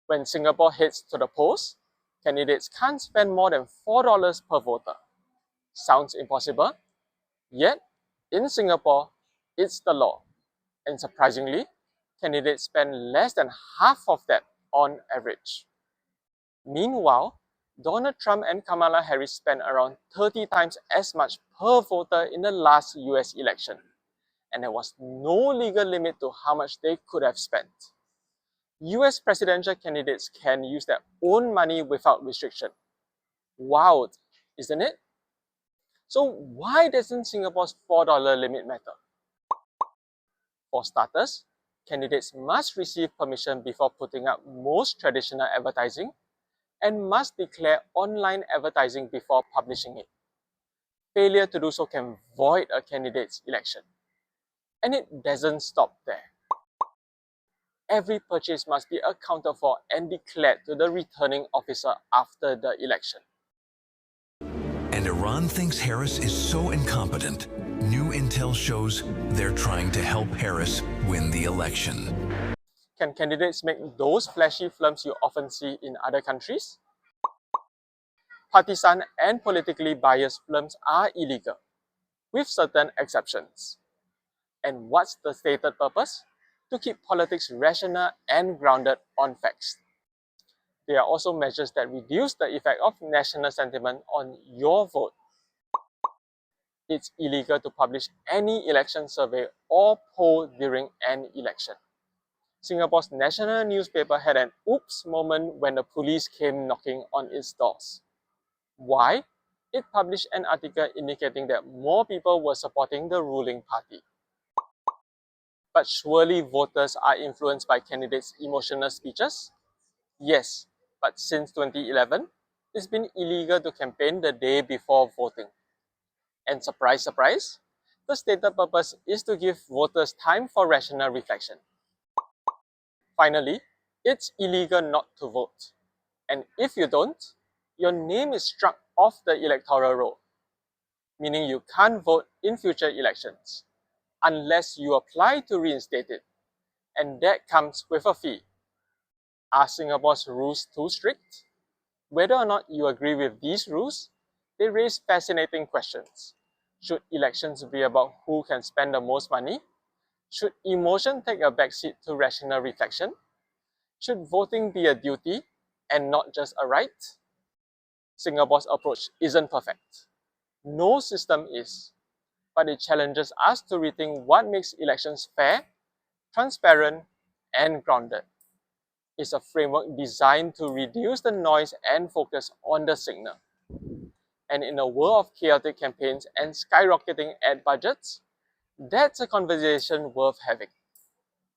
When Singapore heads to the polls, candidates can't spend more than $4 per voter. Sounds impossible? Yet, in Singapore, it's the law. And surprisingly, candidates spend less than half of that on average. Meanwhile, Donald Trump and Kamala Harris spent around 30 times as much per voter in the last US election, and there was no legal limit to how much they could have spent. US presidential candidates can use their own money without restriction. Wild, isn't it? So why doesn't Singapore's $4 limit matter? For starters, candidates must receive permission before putting up most traditional advertising and must declare online advertising before publishing it. Failure to do so can void a candidate's election. And it doesn't stop there. Every purchase must be accounted for and declared to the returning officer after the election. And Iran thinks Harris is so incompetent, new intel shows they're trying to help Harris win the election. Can candidates make those flashy films you often see in other countries? Partisan and politically biased films are illegal, with certain exceptions. And what's the stated purpose? To keep politics rational and grounded on facts. There are also measures that reduce the effect of national sentiment on your vote. It's illegal to publish any election survey or poll during an election. Singapore's national newspaper had an oops moment when the police came knocking on its doors. Why? It published an article indicating that more people were supporting the ruling party. But surely voters are influenced by candidates' emotional speeches? Yes, but since 2011, it's been illegal to campaign the day before voting. And surprise, surprise, the stated purpose is to give voters time for rational reflection. Finally, it's illegal not to vote. And if you don't, your name is struck off the electoral roll, meaning you can't vote in future elections unless you apply to reinstate it. And that comes with a fee. Are Singapore's rules too strict? Whether or not you agree with these rules, they raise fascinating questions. Should elections be about who can spend the most money? Should emotion take a backseat to rational reflection? Should voting be a duty and not just a right? Singapore's approach isn't perfect. No system is, but it challenges us to rethink what makes elections fair, transparent, and grounded. It's a framework designed to reduce the noise and focus on the signal. And in a world of chaotic campaigns and skyrocketing ad budgets, that's a conversation worth having.